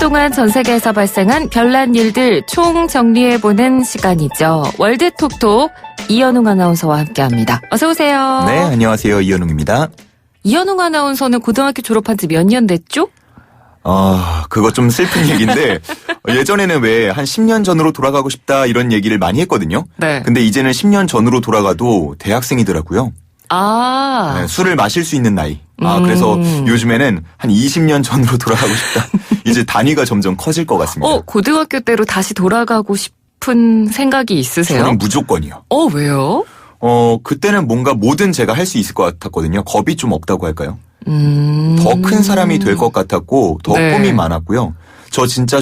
동안 전 세계에서 발생한 별난 일들 총 정리해보는 시간이죠. 월드톡톡 이현웅 아나운서와 함께합니다. 어서 오세요. 네, 안녕하세요. 이현웅입니다. 이현웅 아나운서는 고등학교 졸업한 지 몇 년 됐죠? 그거 좀 슬픈 얘기인데 예전에는 왜 한 10년 전으로 돌아가고 싶다 이런 얘기를 많이 했거든요. 네. 근데 이제는 10년 전으로 돌아가도 대학생이더라고요. 네, 술을 마실 수 있는 나이. 그래서 요즘에는 한 20년 전으로 돌아가고 싶다. 이제 단위가 점점 커질 것 같습니다. 고등학교 때로 다시 돌아가고 싶은 생각이 있으세요? 저는 무조건이요. 왜요? 그때는 뭔가 뭐든 제가 할 수 있을 것 같았거든요. 겁이 좀 없다고 할까요? 더 큰 사람이 될 것 같았고 더 네. 꿈이 많았고요. 저 진짜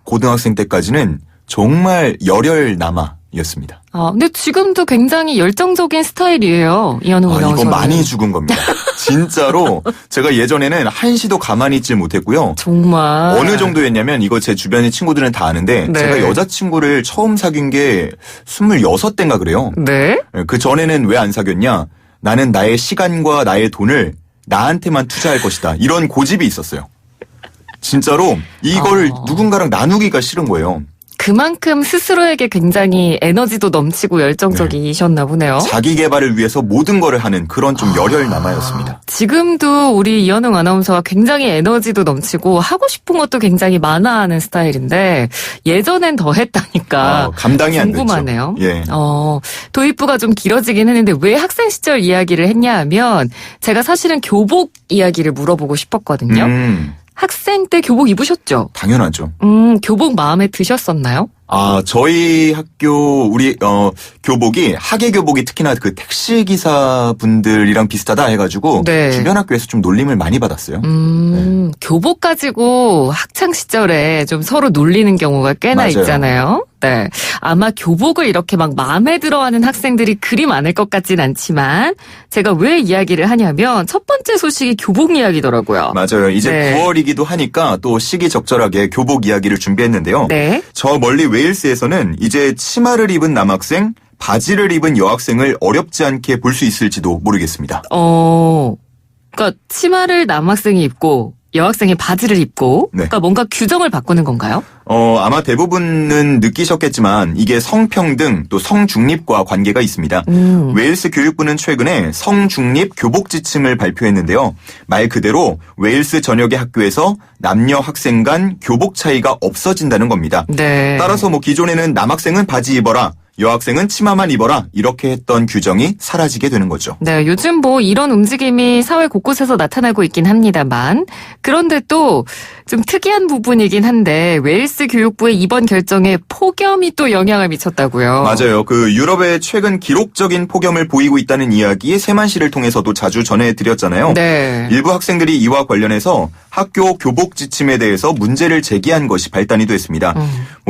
고등학생 때까지는 정말 열혈남아였습니다. 근데 지금도 굉장히 열정적인 스타일이에요. 이현웅 아나운서는. 이건 많이 죽은 겁니다. 진짜로 제가 예전에는 한시도 가만히 있질 못했고요. 정말. 어느 정도였냐면 이거 제 주변의 친구들은 다 아는데 네. 제가 여자친구를 처음 사귄 게 26대인가 그래요. 네? 그 전에는 왜 안 사귀었냐. 나는 나의 시간과 나의 돈을 나한테만 투자할 것이다. 이런 고집이 있었어요. 진짜로 이걸 누군가랑 나누기가 싫은 거예요. 그만큼 스스로에게 굉장히 에너지도 넘치고 열정적이셨나 보네요. 자기 개발을 위해서 모든 거를 하는 그런 좀 열혈남아였습니다. 지금도 우리 이현웅 아나운서가 굉장히 에너지도 넘치고 하고 싶은 것도 굉장히 많아하는 스타일인데 예전엔 더 했다니까 감당이 안 됐죠. 궁금하네요. 예. 도입부가 좀 길어지긴 했는데 왜 학생 시절 이야기를 했냐 하면 제가 사실은 교복 이야기를 물어보고 싶었거든요. 학생 때 교복 입으셨죠? 당연하죠. 교복 마음에 드셨었나요? 저희 학교 교복이 하계 교복이 특히나 그 택시 기사 분들이랑 비슷하다 해가지고 네. 주변 학교에서 좀 놀림을 많이 받았어요. 네. 교복 가지고 학창 시절에 좀 서로 놀리는 경우가 꽤나 맞아요. 있잖아요. 네. 아마 교복을 이렇게 막 마음에 들어하는 학생들이 그리 많을 것 같진 않지만 제가 왜 이야기를 하냐면 첫 번째 소식이 교복 이야기더라고요. 맞아요. 이제 네. 9월이기도 하니까 또 시기적절하게 교복 이야기를 준비했는데요. 네. 저 멀리 웨일스에서는 이제 치마를 입은 남학생, 바지를 입은 여학생을 어렵지 않게 볼 수 있을지도 모르겠습니다. 그러니까 치마를 남학생이 입고 여학생이 바지를 입고 네. 그러니까 뭔가 규정을 바꾸는 건가요? 아마 대부분은 느끼셨겠지만 이게 성평등 또 성중립과 관계가 있습니다. 웨일스 교육부는 최근에 성중립 교복 지침을 발표했는데요. 말 그대로 웨일스 전역의 학교에서 남녀 학생 간 교복 차이가 없어진다는 겁니다. 네. 따라서 기존에는 남학생은 바지 입어라, 여학생은 치마만 입어라 이렇게 했던 규정이 사라지게 되는 거죠. 네, 요즘 이런 움직임이 사회 곳곳에서 나타나고 있긴 합니다만 그런데 또 좀 특이한 부분이긴 한데 웨일스 교육부의 이번 결정에 폭염이 또 영향을 미쳤다고요. 맞아요. 유럽에 최근 기록적인 폭염을 보이고 있다는 이야기 세만시를 통해서도 자주 전해드렸잖아요. 네. 일부 학생들이 이와 관련해서 학교 교복 지침에 대해서 문제를 제기한 것이 발단이 됐습니다.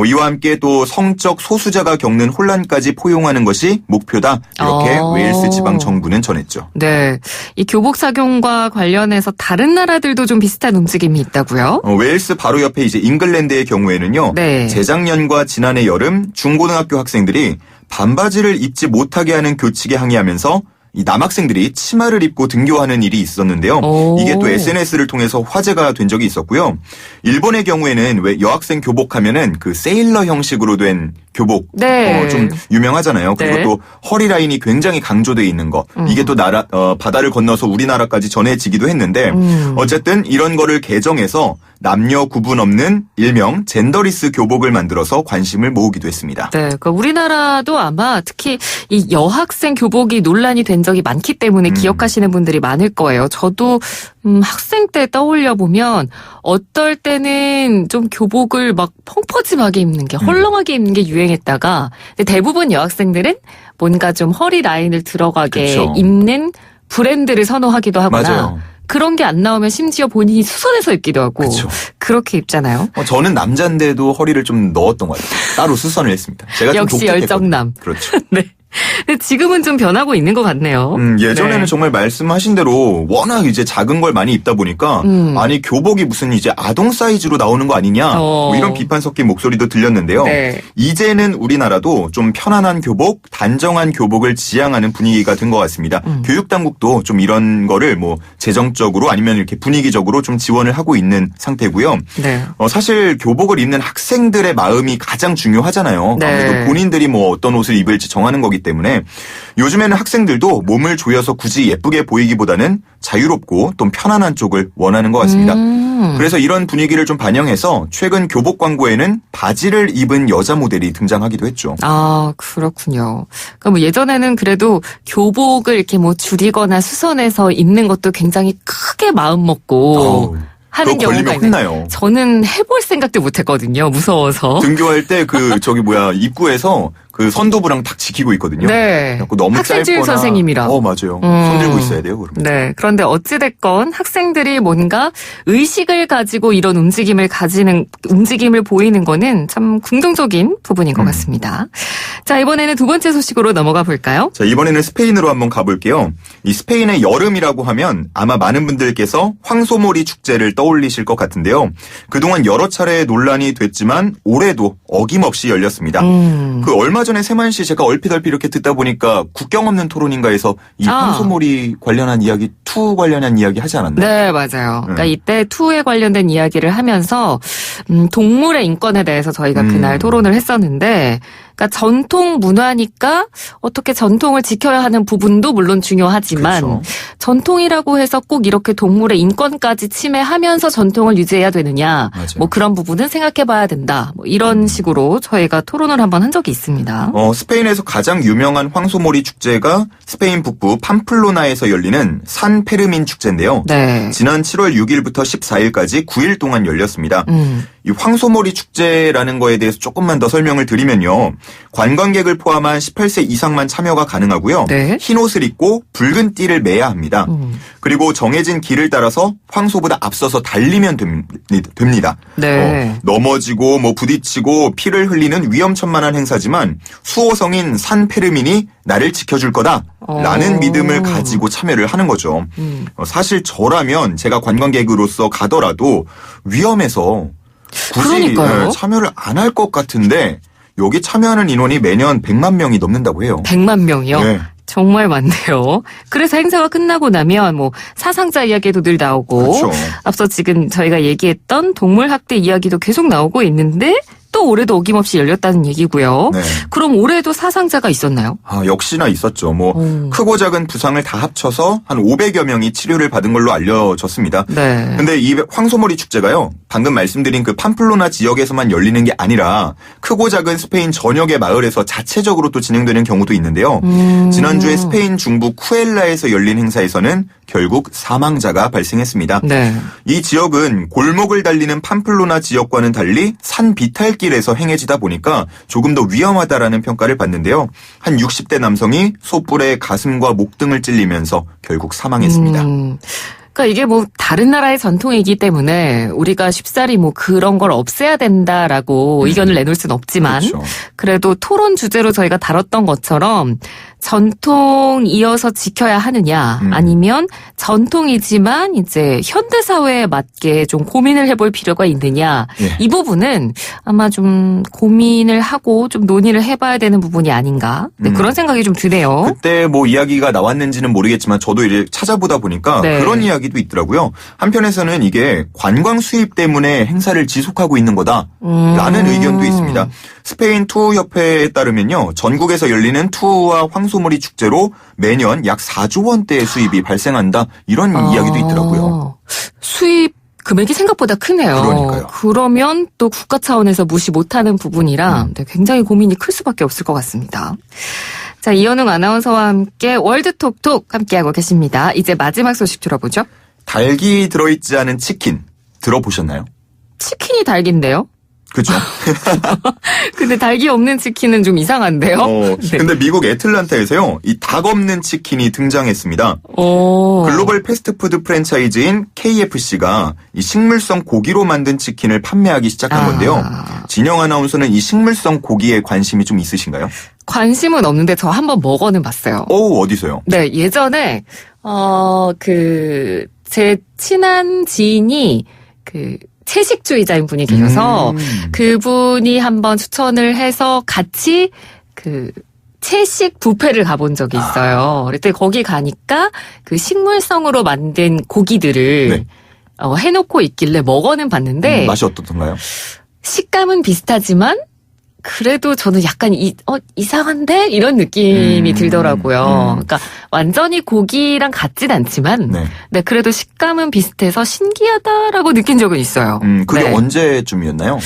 이와 함께 또 성적 소수자가 겪는 혼란까지 포용하는 것이 목표다. 이렇게 웨일스 지방 정부는 전했죠. 네, 이 교복 착용과 관련해서 다른 나라들도 좀 비슷한 움직임이 있다고요? 웨일스 바로 옆에 이제 잉글랜드의 경우에는요. 네. 재작년과 지난해 여름 중고등학교 학생들이 반바지를 입지 못하게 하는 교칙에 항의하면서 이 남학생들이 치마를 입고 등교하는 일이 있었는데요. 이게 또 SNS를 통해서 화제가 된 적이 있었고요. 일본의 경우에는 왜 여학생 교복하면은 그 세일러 형식으로 된 교복 네. 좀 유명하잖아요. 그리고 네. 또 허리 라인이 굉장히 강조돼 있는 거. 이게 또 바다를 건너서 우리나라까지 전해지기도 했는데 어쨌든 이런 거를 개정해서 남녀 구분 없는 일명 젠더리스 교복을 만들어서 관심을 모으기도 했습니다. 네, 그러니까 우리나라도 아마 특히 이 여학생 교복이 논란이 된 적이 많기 때문에 기억하시는 분들이 많을 거예요. 저도 학생 때 떠올려 보면 어떨 때는 좀 교복을 막 펑퍼짐하게 입는 게 헐렁하게 입는 게 유행했다가 근데 대부분 여학생들은 뭔가 좀 허리 라인을 들어가게 그쵸. 입는 브랜드를 선호하기도 하거나 맞아요. 그런 게 안 나오면 심지어 본인이 수선해서 입기도 하고 그쵸. 그렇게 입잖아요. 저는 남자인데도 허리를 좀 넣었던 것 같아요. 따로 수선을 했습니다. 제가 좀 역시 독특했거든요. 열정남. 그렇죠. 네. 근데 지금은 좀 변하고 있는 것 같네요. 예전에는 네. 정말 말씀하신 대로 워낙 이제 작은 걸 많이 입다 보니까 아니 교복이 무슨 이제 아동 사이즈로 나오는 거 아니냐 뭐 이런 비판 섞인 목소리도 들렸는데요. 네. 이제는 우리나라도 좀 편안한 교복, 단정한 교복을 지향하는 분위기가 된 것 같습니다. 교육당국도 좀 이런 거를 뭐 재정적으로 아니면 이렇게 분위기적으로 좀 지원을 하고 있는 상태고요. 네. 사실 교복을 입는 학생들의 마음이 가장 중요하잖아요. 네. 아무래도 본인들이 뭐 어떤 옷을 입을지 정하는 거기 때문에 요즘에는 학생들도 몸을 조여서 굳이 예쁘게 보이기보다는 자유롭고 좀 편안한 쪽을 원하는 것 같습니다. 그래서 이런 분위기를 좀 반영해서 최근 교복 광고에는 바지를 입은 여자 모델이 등장하기도 했죠. 아, 그렇군요. 그러니까 뭐 예전에는 그래도 교복을 이렇게 뭐 줄이거나 수선해서 입는 것도 굉장히 크게 마음 먹고 하는 그거 경우가 걸리면 있는데 혼나요. 저는 해볼 생각도 못 했거든요. 무서워서. 등교할 때 입구에서 그 선도부랑 딱 지키고 있거든요. 네. 그래갖고 너무 학생주임 짧거나. 선생님이랑. 맞아요. 손 들고 있어야 돼요, 그러면. 네. 그런데 어찌됐건 학생들이 뭔가 의식을 가지고 이런 움직임을 보이는 거는 참 긍정적인 부분인 것 같습니다. 자, 이번에는 두 번째 소식으로 넘어가 볼까요? 자, 이번에는 스페인으로 한번 가볼게요. 이 스페인의 여름이라고 하면 아마 많은 분들께서 황소몰이 축제를 떠올리실 것 같은데요. 그동안 여러 차례 논란이 됐지만 올해도 어김없이 열렸습니다. 그 얼마 전에 세만씨 제가 얼핏 이렇게 듣다 보니까 국경 없는 토론인가 해서 이 황소몰이 관련한 이야기, 투 관련한 이야기 하지 않았나요? 네, 맞아요. 그러니까 이때 투에 관련된 이야기를 하면서 동물의 인권에 대해서 저희가 그날 토론을 했었는데 그러니까 전통 문화니까 어떻게 전통을 지켜야 하는 부분도 물론 중요하지만 그렇죠. 전통이라고 해서 꼭 이렇게 동물의 인권까지 침해하면서 전통을 유지해야 되느냐. 맞아요. 뭐 그런 부분은 생각해봐야 된다. 뭐 이런 식으로 저희가 토론을 한번 한 적이 있습니다. 스페인에서 가장 유명한 황소몰이 축제가 스페인 북부 팜플로나에서 열리는 산 페르민 축제인데요. 네. 지난 7월 6일부터 14일까지 9일 동안 열렸습니다. 이 황소몰이 축제라는 거에 대해서 조금만 더 설명을 드리면요. 관광객을 포함한 18세 이상만 참여가 가능하고요. 네. 흰 옷을 입고 붉은 띠를 매야 합니다. 그리고 정해진 길을 따라서 황소보다 앞서서 달리면 됩니다. 네. 넘어지고 뭐 부딪히고 피를 흘리는 위험천만한 행사지만 수호성인 산 페르민이 나를 지켜줄 거다라는 믿음을 가지고 참여를 하는 거죠. 사실 저라면 제가 관광객으로서 가더라도 위험해서 굳이 참여를 안 할 것 같은데 여기 참여하는 인원이 매년 100만 명이 넘는다고 해요. 100만 명이요? 네. 정말 많네요. 그래서 행사가 끝나고 나면 뭐 사상자 이야기도 늘 나오고 그렇죠. 앞서 지금 저희가 얘기했던 동물 학대 이야기도 계속 나오고 있는데 또 올해도 어김없이 열렸다는 얘기고요. 네. 그럼 올해도 사상자가 있었나요? 역시나 있었죠. 크고 작은 부상을 다 합쳐서 한 500여 명이 치료를 받은 걸로 알려졌습니다. 네. 근데 이 황소몰이 축제가요. 방금 말씀드린 그 팜플로나 지역에서만 열리는 게 아니라 크고 작은 스페인 전역의 마을에서 자체적으로 또 진행되는 경우도 있는데요. 지난주에 스페인 중부 쿠엘라에서 열린 행사에서는 결국 사망자가 발생했습니다. 네. 이 지역은 골목을 달리는 팜플로나 지역과는 달리 산 비탈길에서 행해지다 보니까 조금 더 위험하다라는 평가를 받는데요. 한 60대 남성이 소뿔에 가슴과 목 등을 찔리면서 결국 사망했습니다. 그러니까 이게 뭐 다른 나라의 전통이기 때문에 우리가 쉽사리 뭐 그런 걸 없애야 된다라고 의견을 내놓을 수는 없지만 그렇죠. 그래도 토론 주제로 저희가 다뤘던 것처럼 전통 이어서 지켜야 하느냐 아니면 전통이지만 이제 현대 사회에 맞게 좀 고민을 해볼 필요가 있느냐 이 부분은 아마 좀 고민을 하고 좀 논의를 해봐야 되는 부분이 아닌가 그런 생각이 좀 드네요. 그때 뭐 이야기가 나왔는지는 모르겠지만 저도 이제 찾아보다 보니까 그런 이야기도 있더라고요. 한편에서는 이게 관광 수입 때문에 행사를 지속하고 있는 거다라는 의견도 있습니다. 스페인 투어 협회에 따르면요. 전국에서 열리는 투어와 황소몰이 축제로 매년 약 4조 원대의 수입이 발생한다. 이런 이야기도 있더라고요. 수입 금액이 생각보다 크네요. 그러니까요. 그러면 또 국가 차원에서 무시 못하는 부분이라 굉장히 고민이 클 수밖에 없을 것 같습니다. 자, 이현웅 아나운서와 함께 월드톡톡 함께하고 계십니다. 이제 마지막 소식 들어보죠. 닭이 들어있지 않은 치킨 들어보셨나요? 치킨이 닭인데요? 그죠. 근데 닭이 없는 치킨은 좀 이상한데요? 네. 근데 미국 애틀란타에서요, 이 닭 없는 치킨이 등장했습니다. 글로벌 패스트푸드 프랜차이즈인 KFC가 이 식물성 고기로 만든 치킨을 판매하기 시작한 건데요. 진영 아나운서는 이 식물성 고기에 관심이 좀 있으신가요? 관심은 없는데 저 한번 먹어는 봤어요. 어디서요? 네, 예전에 제 친한 지인이 채식주의자인 분이 계셔서 그분이 한번 추천을 해서 같이 채식 뷔페를 가본 적이 있어요. 그때 거기 가니까 그 식물성으로 만든 고기들을 네. 해놓고 있길래 먹어는 봤는데 맛이 어떻던가요? 식감은 비슷하지만 그래도 저는 약간 이상한데? 이런 느낌이 들더라고요. 그러니까 완전히 고기랑 같진 않지만 네, 그래도 식감은 비슷해서 신기하다라고 느낀 적은 있어요. 그게 네. 언제쯤이었나요?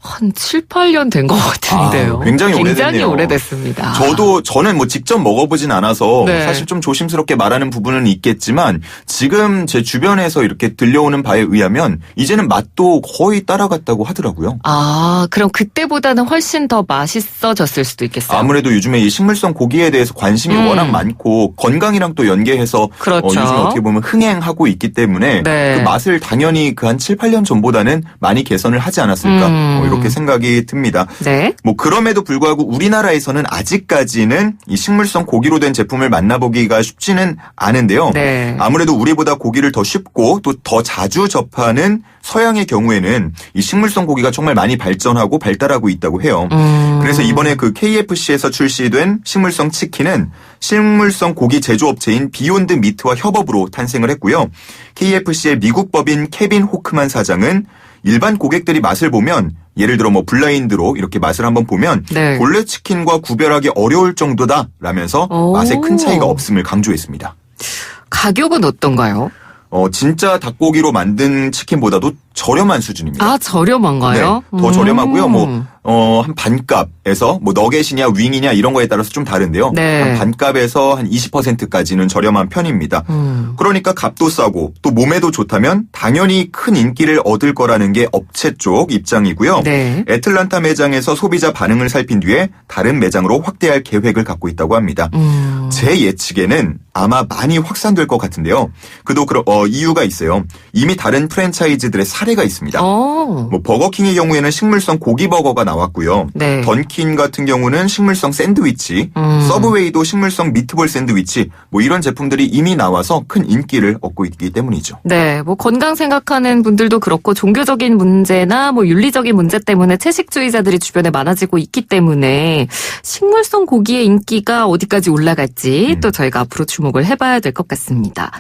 한 7, 8년 된 것 같은데요. 굉장히 오래됐네요. 오래됐습니다. 저는 뭐 직접 먹어보진 않아서 네. 사실 좀 조심스럽게 말하는 부분은 있겠지만 지금 제 주변에서 이렇게 들려오는 바에 의하면 이제는 맛도 거의 따라갔다고 하더라고요. 그럼 그때보다는 훨씬 더 맛있어졌을 수도 있겠어요. 아무래도 요즘에 이 식물성 고기에 대해서 관심이 워낙 많고 건강이랑 또 연계해서 그렇죠. 요즘에 어떻게 보면 흥행하고 있기 때문에 네. 그 맛을 당연히 그 한 7, 8년 전보다는 많이 개선을 하지 않았을까 이렇게 생각이 듭니다. 네. 뭐 그럼에도 불구하고 우리나라에서는 아직까지는 이 식물성 고기로 된 제품을 만나보기가 쉽지는 않은데요. 네. 아무래도 우리보다 고기를 더 쉽고 또 더 자주 접하는 서양의 경우에는 이 식물성 고기가 정말 많이 발전하고 발달하고 있다고 해요. 그래서 이번에 그 KFC에서 출시된 식물성 치킨은 식물성 고기 제조업체인 비욘드 미트와 협업으로 탄생을 했고요. KFC의 미국 법인 케빈 호크만 사장은 일반 고객들이 맛을 보면 예를 들어 뭐 블라인드로 이렇게 맛을 한번 보면 네. 본래 치킨과 구별하기 어려울 정도다라면서 맛에 큰 차이가 없음을 강조했습니다. 가격은 어떤가요? 진짜 닭고기로 만든 치킨보다도 저렴한 수준입니다. 저렴한가요? 네, 더 저렴하고요. 한 반값에서 뭐 너겟이냐 윙이냐 이런 거에 따라서 좀 다른데요. 네. 한 반값에서 한 20%까지는 저렴한 편입니다. 그러니까 값도 싸고 또 몸에도 좋다면 당연히 큰 인기를 얻을 거라는 게 업체 쪽 입장이고요. 네. 애틀란타 매장에서 소비자 반응을 살핀 뒤에 다른 매장으로 확대할 계획을 갖고 있다고 합니다. 제 예측에는 아마 많이 확산될 것 같은데요. 그도 이유가 있어요. 이미 다른 프랜차이즈들의 사례가 있습니다. 뭐 버거킹의 경우에는 식물성 고기버거가 나왔고요. 네. 던킨 같은 경우는 식물성 샌드위치, 서브웨이도 식물성 미트볼 샌드위치, 뭐 이런 제품들이 이미 나와서 큰 인기를 얻고 있기 때문이죠. 네, 뭐 건강 생각하는 분들도 그렇고 종교적인 문제나 뭐 윤리적인 문제 때문에 채식주의자들이 주변에 많아지고 있기 때문에 식물성 고기의 인기가 어디까지 올라갈지 또 저희가 앞으로 주목을 해봐야 될 것 같습니다.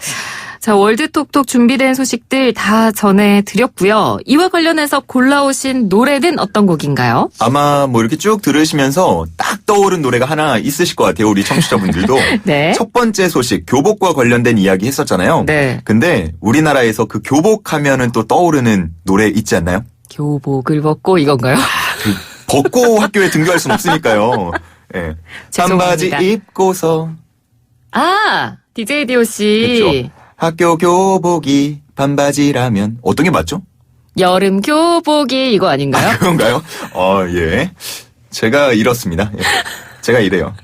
자, 월드톡톡 준비된 소식들 다 전해드렸고요. 이와 관련해서 골라오신 노래는 어떤 곡인가요? 아마 뭐 이렇게 쭉 들으시면서 딱 떠오른 노래가 하나 있으실 것 같아요. 우리 청취자분들도. 네. 첫 번째 소식, 교복과 관련된 이야기 했었잖아요. 네. 근데 우리나라에서 그 교복하면은 또 떠오르는 노래 있지 않나요? 교복을 벗고 이건가요? 벗고 학교에 등교할 순 없으니까요. 네. 반바지 입고서. DJ DOC. 그렇죠. 학교 교복이 반바지라면 어떤 게 맞죠? 여름 교복이 이거 아닌가요? 그런가요? 예. 제가 이렇습니다. 예. 제가 이래요.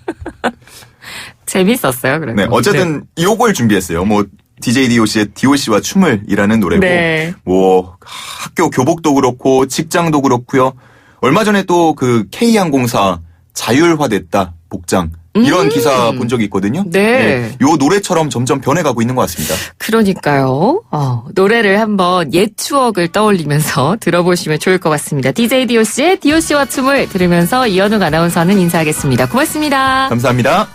재밌었어요, 그래도. 네, 어쨌든 요걸 준비했어요. 뭐 DJ DOC의 DOC와 춤을이라는 노래고, 네. 뭐 학교 교복도 그렇고 직장도 그렇고요. 얼마 전에 또 그 K항공사 자율화됐다 복장. 이런 기사 본 적이 있거든요. 네. 요 노래처럼 점점 변해가고 있는 것 같습니다. 그러니까요. 노래를 한번 옛 추억을 떠올리면서 들어보시면 좋을 것 같습니다. DJ DOC의 DOC와 춤을 들으면서 이현욱 아나운서는 인사하겠습니다. 고맙습니다. 감사합니다.